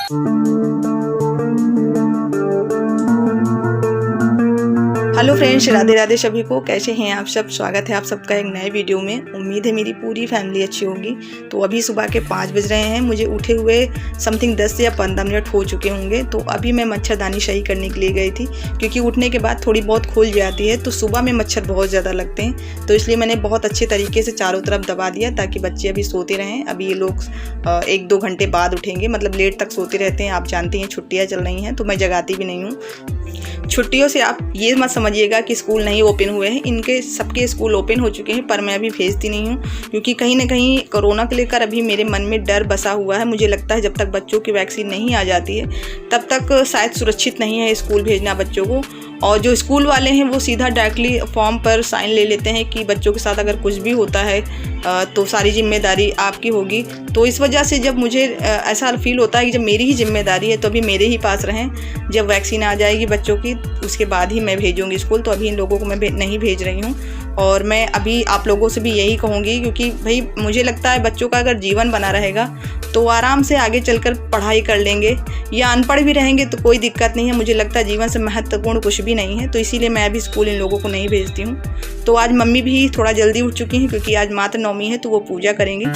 Hello friends, Radhe Radhe सभी को। कैसे हैं आप सब? स्वागत है आप सबका एक नए वीडियो में। उम्मीद है मेरी पूरी फैमिली अच्छी होगी। तो अभी सुबह के 5 बज रहे हैं। मुझे उठे हुए समथिंग 10 या 15 मिनट हो चुके होंगे। तो अभी मैं मच्छरदानी सही करने के लिए गई थी, क्योंकि उठने के बाद थोड़ी बहुत खुल जाती है। तो सुबह में मच्छर बहुत ज़्यादा लगते हैं, तो इसलिए मैंने बहुत अच्छे तरीके से चारों तरफ दबा दिया, ताकि बच्चे अभी सोते रहें। अभी ये लोग 1-2 घंटे बाद उठेंगे, मतलब लेट तक सोते रहते हैं। आप जानती हैं छुट्टियाँ चल रही हैं, तो मैं जगाती भी नहीं हूँ। छुट्टियों से आप ये मत समझिएगा कि स्कूल नहीं ओपन हुए हैं। इनके सबके स्कूल ओपन हो चुके हैं, पर मैं अभी भेजती नहीं हूँ, क्योंकि कहीं ना कहीं कोरोना को लेकर अभी मेरे मन में डर बसा हुआ है। मुझे लगता है जब तक बच्चों की वैक्सीन नहीं आ जाती है, तब तक शायद सुरक्षित नहीं है स्कूल भेजना बच्चों को। और जो स्कूल वाले हैं वो सीधा डायरेक्टली फॉर्म पर साइन ले लेते हैं कि बच्चों के साथ अगर कुछ भी होता है तो सारी जिम्मेदारी आपकी होगी। तो इस वजह से जब मुझे ऐसा फील होता है कि जब मेरी ही जिम्मेदारी है, तो अभी मेरे ही पास रहें। जब वैक्सीन आ जाएगी बच्चों की, उसके बाद ही मैं भेजूँगी स्कूल। तो अभी इन लोगों को मैं नहीं भेज रही हूँ। और मैं अभी आप लोगों से भी यही कहूँगी, क्योंकि भाई मुझे लगता है बच्चों का अगर जीवन बना रहेगा तो आराम से आगे चलकर पढ़ाई कर लेंगे, या अनपढ़ भी रहेंगे तो कोई दिक्कत नहीं है। मुझे लगता है जीवन से महत्वपूर्ण कुछ भी नहीं है। तो इसीलिए मैं अभी स्कूल इन लोगों को नहीं भेजती हूँ। तो आज मम्मी भी थोड़ा जल्दी उठ चुकी हैं, क्योंकि आज माता नवमी है, तो वो पूजा करेंगी।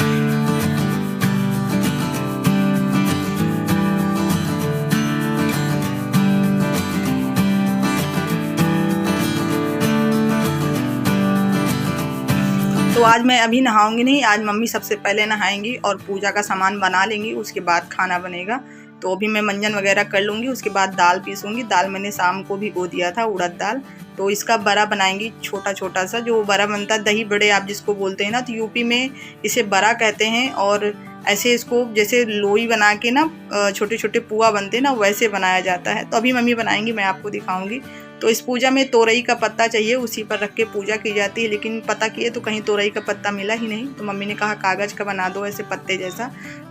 तो आज मैं अभी नहाऊंगी नहीं। आज मम्मी सबसे पहले नहाएंगी और पूजा का सामान बना लेंगी, उसके बाद खाना बनेगा। तो अभी मैं मंजन वगैरह कर लूँगी, उसके बाद दाल पीसूँगी। दाल मैंने शाम को भिगो दिया था, उड़द दाल। तो इसका बड़ा बनाएंगी, छोटा छोटा सा जो बड़ा बनता है, दही बड़े आप जिसको बोलते हैं ना, तो यूपी में इसे बड़ा कहते हैं। और ऐसे इसको जैसे लोई बना के ना छोटे छोटे पुआ बनते हैं ना, वैसे बनाया जाता है। तो अभी मम्मी बनाएंगी, मैं आपको दिखाऊंगी। तो इस पूजा में तोरई का पत्ता चाहिए, उसी पर रख के पूजा की जाती है। लेकिन पता किए तो कहीं तोरई का पत्ता मिला ही नहीं। तो मम्मी ने कहा कागज़ का बना दो ऐसे पत्ते जैसा,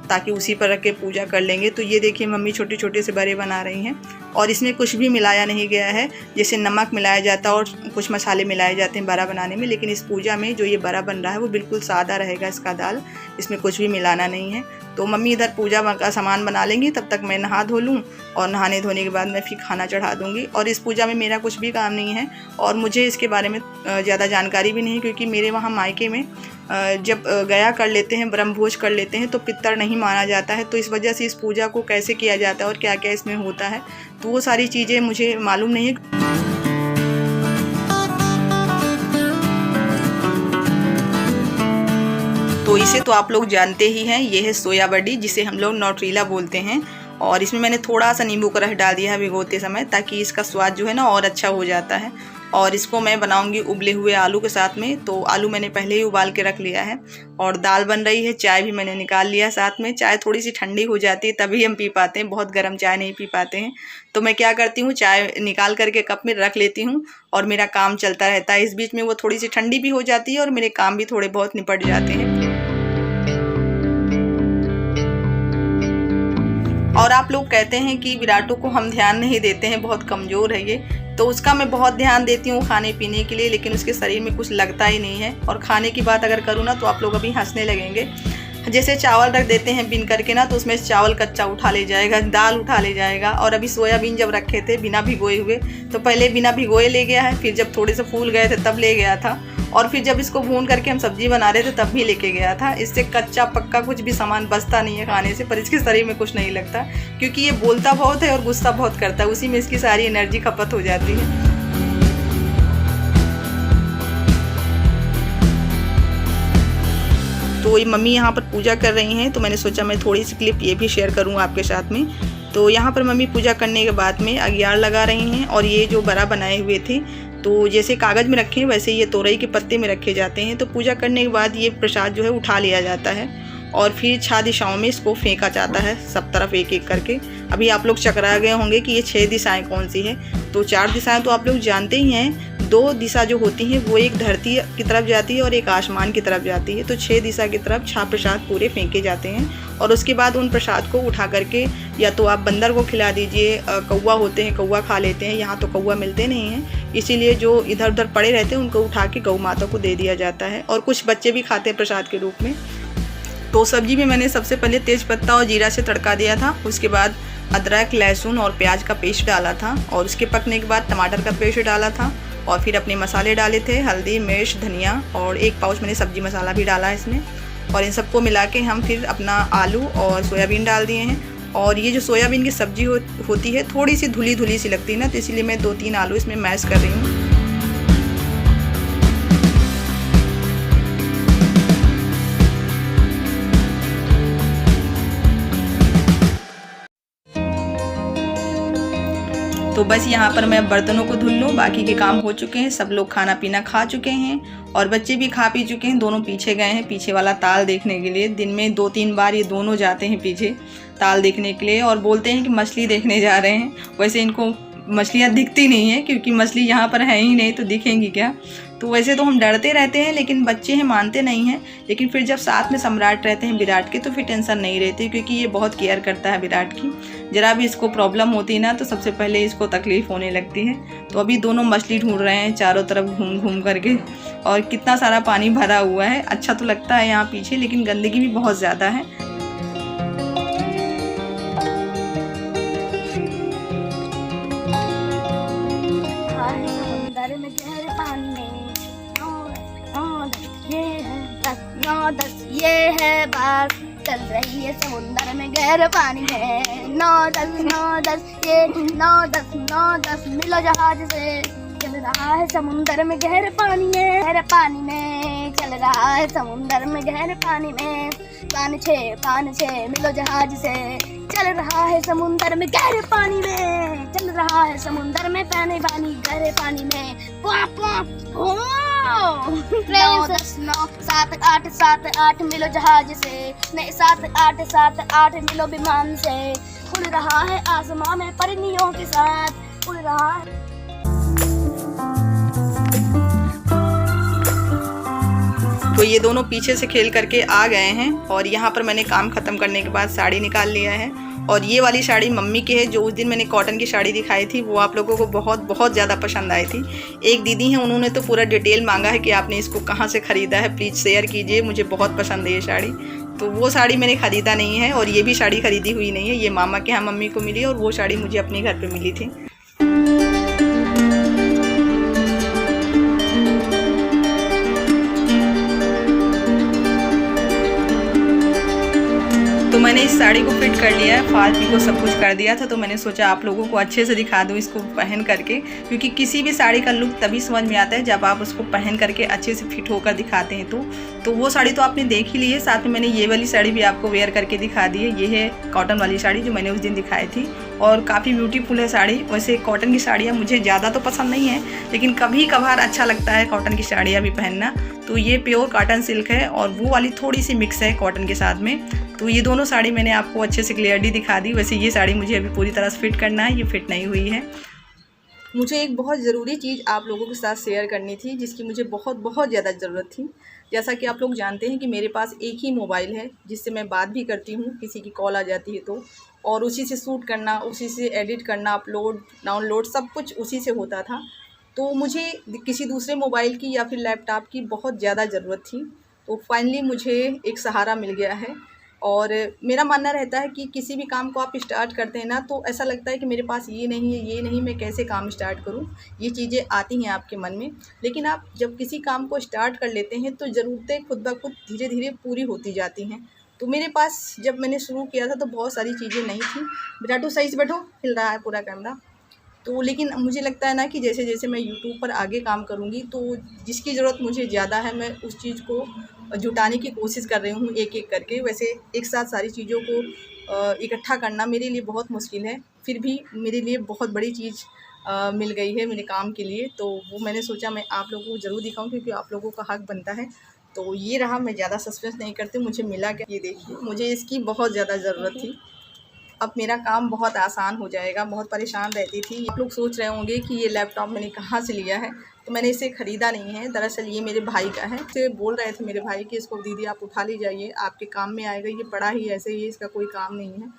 ताकि उसी पर रख के पूजा कर लेंगे। तो ये देखिए मम्मी छोटे छोटे से बड़े बना रही हैं, और इसमें कुछ भी मिलाया नहीं गया है। जैसे नमक मिलाया जाता है और कुछ मसाले मिलाए जाते हैं बड़ा बनाने में, लेकिन इस पूजा में जो ये बड़ा बन रहा है वो बिल्कुल सादा रहेगा इसका दाल, इसमें कुछ भी मिलाना नहीं है। तो मम्मी इधर पूजा का सामान बना लेंगी, तब तक मैं नहा धो लूँ, और नहाने धोने के बाद मैं फिर खाना चढ़ा दूँगी। और इस पूजा में मेरा कुछ भी काम नहीं है, और मुझे इसके बारे में ज़्यादा जानकारी भी नहीं है, क्योंकि मेरे वहाँ मायके में जब गया कर लेते हैं, ब्रह्मभोज कर लेते हैं, तो पितर नहीं माना जाता है। तो इस वजह से इस पूजा को कैसे किया जाता है और क्या क्या इसमें होता है, तो वो सारी चीज़ें मुझे मालूम नहीं है। तो इसे तो आप लोग जानते ही हैं, ये है सोया बड़ी, जिसे हम लोग न्यूट्रेला बोलते हैं। और इसमें मैंने थोड़ा सा नींबू का रस डाल दिया है भिगोते समय, ताकि इसका स्वाद जो है ना और अच्छा हो जाता है। और इसको मैं बनाऊंगी उबले हुए आलू के साथ में। तो आलू मैंने पहले ही उबाल के रख लिया है, और दाल बन रही है। चाय भी मैंने निकाल लिया साथ में। चाय थोड़ी सी ठंडी हो जाती है तभी हम पी पाते हैं, बहुत गर्म चाय नहीं पी पाते हैं। तो मैं क्या करती हूँ, चाय निकाल करके कप में रख लेती हूँ, और मेरा काम चलता रहता है। इस बीच में वो थोड़ी सी ठंडी भी हो जाती है और मेरे काम भी थोड़े बहुत निपट जाते हैं। और आप लोग कहते हैं कि विराटों को हम ध्यान नहीं देते हैं, बहुत कमज़ोर है ये। तो उसका मैं बहुत ध्यान देती हूँ खाने पीने के लिए, लेकिन उसके शरीर में कुछ लगता ही नहीं है। और खाने की बात अगर करूँ ना, तो आप लोग अभी हंसने लगेंगे। जैसे चावल रख देते हैं बिन करके ना, तो उसमें चावल कच्चा उठा ले जाएगा, दाल उठा ले जाएगा। और अभी सोयाबीन जब रखे थे बिना भिगोए हुए, तो पहले बिना भिगोए ले गया है, फिर जब थोड़े से फूल गए थे तब ले गया था, और फिर जब इसको भून करके हम सब्जी बना रहे थे तब भी लेके गया था। इससे कच्चा पक्का कुछ भी सामान बचता नहीं है खाने से, पर इसके शरीर में कुछ नहीं लगता, क्योंकि ये बोलता बहुत है और गुस्सा बहुत करता है। उसी में इसकी सारी एनर्जी खपत हो जाती है। तो ये मम्मी यहाँ पर पूजा कर रही हैं, तो मैंने सोचा मैं थोड़ी सी क्लिप ये भी शेयर करूँ आपके साथ में। तो यहाँ पर मम्मी पूजा करने के बाद में अगियार लगा रही हैं, और ये जो बड़ा बनाए हुए थे, तो जैसे कागज़ में रखे हैं वैसे ये तोरई के पत्ते में रखे जाते हैं। तो पूजा करने के बाद ये प्रसाद जो है उठा लिया जाता है, और फिर 6 दिशाओं में इसको फेंका जाता है, सब तरफ एक एक करके। अभी आप लोग चकरा गए होंगे कि ये 6 दिशाएं कौन सी है। तो 4 दिशाएं तो आप लोग जानते ही हैं। 2 दिशा जो होती हैं वो एक धरती की तरफ जाती है और एक आसमान की तरफ जाती है। तो 6 दिशा की तरफ 6 प्रसाद पूरे फेंके जाते हैं, और उसके बाद उन प्रसाद को उठा करके या तो आप बंदर को खिला दीजिए, कौवा होते हैं कौवा खा लेते हैं। यहाँ तो कौवा मिलते नहीं हैं, इसीलिए जो इधर उधर पड़े रहते हैं उनको उठा के गौ माता को दे दिया जाता है, और कुछ बच्चे भी खाते हैं प्रसाद के रूप में। तो सब्जी में मैंने सबसे पहले तेज पत्ता और जीरा से तड़का दिया था, उसके बाद अदरक, लहसुन और प्याज का पेस्ट डाला था और उसके पकने के बाद टमाटर का पेस्ट डाला था और फिर अपने मसाले डाले थे, हल्दी, मिर्च, धनिया और 1 पाउच मैंने सब्जी मसाला भी डाला है इसमें। और इन सबको मिला के हम फिर अपना आलू और सोयाबीन डाल दिए हैं। और ये जो सोयाबीन की सब्ज़ी होती है थोड़ी सी धुली धुली सी लगती है ना, तो इसीलिए मैं 2-3 आलू इसमें मैश कर रही हूँ। तो बस यहाँ पर मैं बर्तनों को धुल लूँ, बाकी के काम हो चुके हैं। सब लोग खाना पीना खा चुके हैं और बच्चे भी खा पी चुके हैं। दोनों पीछे गए हैं पीछे वाला ताल देखने के लिए। दिन में 2-3 बार ये दोनों जाते हैं पीछे ताल देखने के लिए और बोलते हैं कि मछली देखने जा रहे हैं। वैसे इनको मछलियाँ दिखती नहीं है क्योंकि मछली यहाँ पर है ही नहीं, तो दिखेंगी क्या। तो वैसे तो हम डरते रहते हैं, लेकिन बच्चे हैं मानते नहीं हैं। लेकिन फिर जब साथ में सम्राट रहते हैं विराट के, तो फिर टेंशन नहीं रहती क्योंकि ये बहुत केयर करता है विराट की। ज़रा भी इसको प्रॉब्लम होती है ना, तो सबसे पहले इसको तकलीफ़ होने लगती है। तो अभी दोनों मछली ढूंढ रहे हैं चारों तरफ घूम घूम करके। और कितना सारा पानी भरा हुआ है, अच्छा तो लगता है यहाँ पीछे, लेकिन गंदगी भी बहुत ज़्यादा है। ये है बात चल रही है समुंदर में गहरे पानी में। 9-10 ये 9-10 मिलो जहाज से चल रहा है समुंदर में गहरे पानी में चल रहा है समुंदर में गहरे पानी में। 5-6 मिलो जहाज से चल रहा है समुंदर में गहरे पानी में चल रहा है समुंदर में पानी गहरे पानी में। 9-10 7-8 मिलो जहाज से, नहीं 7-8 मिलो विमान से। उड़ रहा है आसमां में परिंदियों के साथ उड़ रहा है। तो ये दोनों पीछे से खेल करके आ गए हैं और यहाँ पर मैंने काम ख़त्म करने के बाद साड़ी निकाल लिया है। और ये वाली साड़ी मम्मी की है, जो उस दिन मैंने कॉटन की साड़ी दिखाई थी, वो आप लोगों को बहुत ज़्यादा पसंद आई थी। एक दीदी हैं, उन्होंने तो पूरा डिटेल मांगा है कि आपने इसको कहाँ से ख़रीदा है, प्लीज़ शेयर कीजिए, मुझे बहुत पसंद है ये साड़ी। तो वो साड़ी मैंने ख़रीदा नहीं है और ये भी साड़ी ख़रीदी हुई नहीं है। ये मामा के यहाँ मम्मी को मिली और वो साड़ी मुझे अपने घर पर मिली थी। तो मैंने इस साड़ी को फिट कर लिया है, फालतू को सब कुछ कर दिया था। तो मैंने सोचा आप लोगों को अच्छे से दिखा दूँ इसको पहन करके, क्योंकि किसी भी साड़ी का लुक तभी समझ में आता है जब आप उसको पहन करके अच्छे से फिट होकर दिखाते हैं। तो वो साड़ी तो आपने देख ही ली है, साथ में मैंने ये वाली साड़ी भी आपको वेयर करके दिखा दी है। ये है कॉटन वाली साड़ी जो मैंने उस दिन दिखाई थी और काफ़ी ब्यूटीफुल है साड़ी। वैसे कॉटन की साड़ियाँ मुझे ज़्यादा तो पसंद नहीं है, लेकिन कभी कभार अच्छा लगता है कॉटन की साड़ियाँ भी पहनना। तो ये प्योर कॉटन सिल्क है और वो वाली थोड़ी सी मिक्स है कॉटन के साथ में। तो ये दोनों साड़ी मैंने आपको अच्छे से क्लियरली दिखा दी। वैसे ये साड़ी मुझे अभी पूरी तरह से फिट करना है, ये फिट नहीं हुई है। मुझे एक बहुत ज़रूरी चीज़ आप लोगों के साथ शेयर करनी थी, जिसकी मुझे बहुत ज़्यादा ज़रूरत थी। जैसा कि आप लोग जानते हैं कि मेरे पास एक ही मोबाइल है जिससे मैं बात भी करती हूँ, किसी की कॉल आ जाती है तो, और उसी से शूट करना, उसी से एडिट करना, अपलोड डाउनलोड सब कुछ उसी से होता था। तो मुझे किसी दूसरे मोबाइल की या फिर लैपटॉप की बहुत ज़्यादा ज़रूरत थी। तो फाइनली मुझे एक सहारा मिल गया है। और मेरा मानना रहता है कि किसी भी काम को आप स्टार्ट करते हैं ना, तो ऐसा लगता है कि मेरे पास ये नहीं, मैं कैसे काम स्टार्ट करूं। ये चीज़ें आती हैं आपके मन में, लेकिन आप जब किसी काम को स्टार्ट कर लेते हैं तो ज़रूरतें खुद ब खुद धीरे धीरे पूरी होती जाती हैं। तो मेरे पास जब मैंने शुरू किया था तो बहुत सारी चीज़ें नहीं थी। बेटाटू सही से बैठो, हिल रहा है पूरा कैमरा। तो लेकिन मुझे लगता है ना कि जैसे जैसे मैं यूट्यूब पर आगे काम करूँगी, तो जिसकी ज़रूरत मुझे ज़्यादा है मैं उस चीज़ को जुटाने की कोशिश कर रही हूँ एक एक करके। वैसे एक साथ सारी चीज़ों को इकट्ठा करना मेरे लिए बहुत मुश्किल है, फिर भी मेरे लिए बहुत बड़ी चीज़ मिल गई है मेरे काम के लिए। तो वो मैंने सोचा मैं आप लोगों को ज़रूर दिखाऊँ, क्योंकि आप लोगों का हक बनता है। तो ये रहा, मैं ज़्यादा सस्पेंस नहीं करती, मुझे मिला क्या, ये देखिए, मुझे इसकी बहुत ज़्यादा ज़रूरत थी। अब मेरा काम बहुत आसान हो जाएगा। बहुत परेशान रहती थी। आप लोग सोच रहे होंगे कि ये लैपटॉप मैंने कहाँ से लिया है। तो मैंने इसे ख़रीदा नहीं है, दरअसल ये मेरे भाई का है। इसे बोल रहे थे मेरे भाई कि इसको दीदी आप उठा ली जाइए, आपके काम में आएगा, ये पड़ा ही ऐसे ही, इसका कोई काम नहीं है।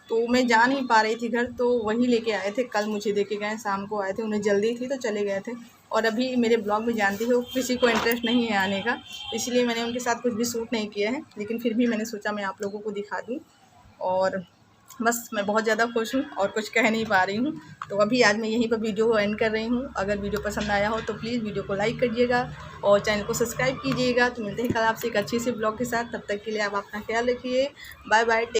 तो मैं जा नहीं पा रही थी घर, तो वही लेके आए थे। कल मुझे दे के गए, शाम को आए थे, उन्हें जल्दी थी तो चले गए थे। और अभी मेरे ब्लॉग में जानती हो किसी को इंटरेस्ट नहीं है आने का, इसलिए मैंने उनके साथ कुछ भी शूट नहीं किया है। लेकिन फिर भी मैंने सोचा मैं आप लोगों को दिखा दूँ। और बस मैं बहुत ज़्यादा खुश हूँ और कुछ कह नहीं पा रही हूँ। तो अभी आज मैं यहीं पर वीडियो को एंड कर रही हूँ। अगर वीडियो पसंद आया हो तो प्लीज़ वीडियो को लाइक करिएगा और चैनल को सब्सक्राइब कीजिएगा। तो मिलते हैं कल आपसे एक अच्छी सी ब्लॉग के साथ। तब तक के लिए आप अपना ख्याल रखिए। Bye bye.